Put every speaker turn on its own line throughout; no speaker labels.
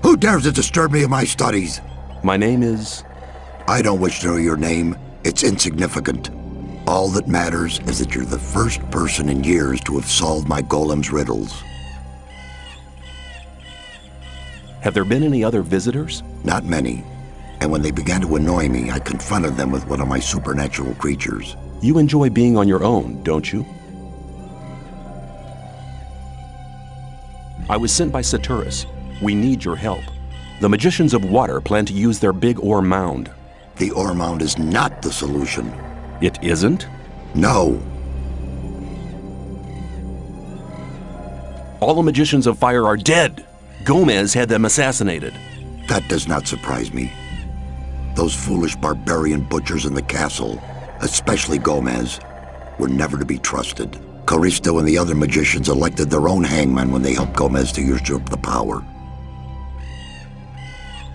Who dares to disturb me in my studies?
My name is...
I don't wish to know your name. It's insignificant. All that matters is that you're the first person in years to have solved my golem's riddles.
Have there been any other visitors?
Not many. And when they began to annoy me, I confronted them with one of my supernatural creatures.
You enjoy being on your own, don't you? I was sent by Saturus. We need your help. The magicians of water plan to use their big ore mound.
The ore mound is not the solution.
It isn't?
No.
All the magicians of fire are dead. Gomez had them assassinated.
That does not surprise me. Those foolish barbarian butchers in the castle, especially Gomez, were never to be trusted. Caristo and the other magicians elected their own hangman when they helped Gomez to usurp the power.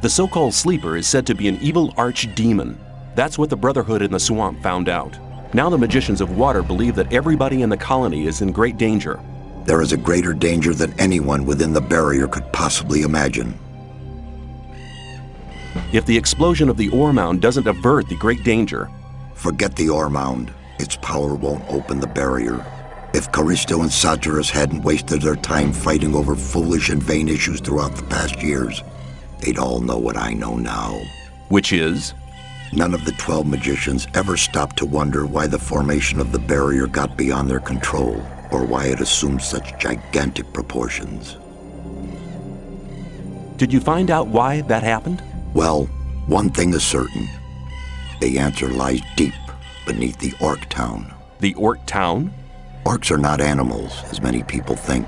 The so-called sleeper is said to be an evil archdemon. That's what the Brotherhood in the swamp found out. Now the magicians of water believe that everybody in the colony is in great danger.
There is a greater danger than anyone within the barrier could possibly imagine.
If the explosion of the ore mound doesn't avert the great danger...
Forget the ore mound. Its power won't open the barrier. If Caristo and Saturus hadn't wasted their time fighting over foolish and vain issues throughout the past years, they'd all know what I know now.
Which is?
None of the 12 magicians ever stopped to wonder why the formation of the barrier got beyond their control, or why it assumed such gigantic proportions.
Did you find out why that happened?
Well, one thing is certain. The answer lies deep beneath the Orc town.
The Orc town?
Orcs are not animals, as many people think.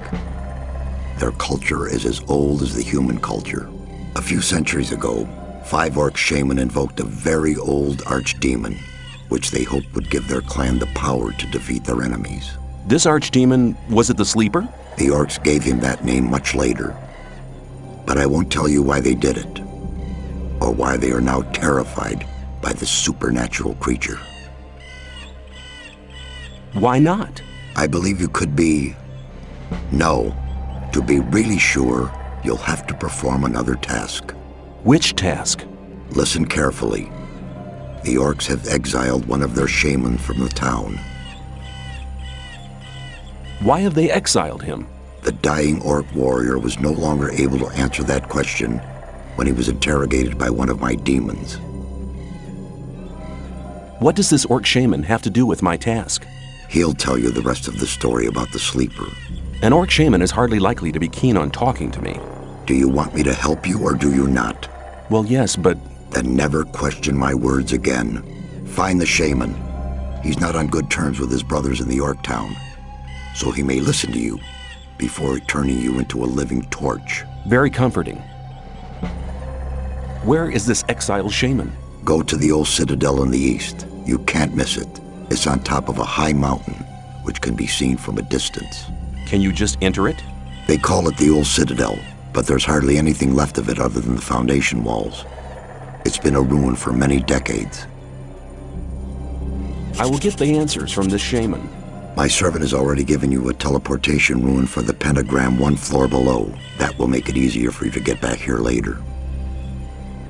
Their culture is as old as the human culture. A few centuries ago, 5 Orc shaman invoked a very old archdemon, which they hoped would give their clan the power to defeat their enemies.
This archdemon, was it the Sleeper?
The Orcs gave him that name much later. But I won't tell you why they did it, or why they are now terrified by this supernatural creature.
Why not?
I believe you could be... No. To be really sure, you'll have to perform another task.
Which task?
Listen carefully. The Orcs have exiled one of their shamans from the town.
Why have they exiled him?
The dying Orc warrior was no longer able to answer that question when he was interrogated by one of my demons.
What does this Orc shaman have to do with my task?
He'll tell you the rest of the story about the Sleeper.
An Orc shaman is hardly likely to be keen on talking to me.
Do you want me to help you or do you not?
Well, yes, but...
Then never question my words again. Find the shaman. He's not on good terms with his brothers in the Orc town, so he may listen to you before turning you into a living torch.
Very comforting. Where is this exiled shaman?
Go to the old citadel in the east. You can't miss it. It's on top of a high mountain, which can be seen from a distance.
Can you just enter it?
They call it the old citadel, but there's hardly anything left of it other than the foundation walls. It's been a ruin for many decades.
I will get the answers from this shaman.
My servant has already given you a teleportation rune for the pentagram 1 floor below. That will make it easier for you to get back here later.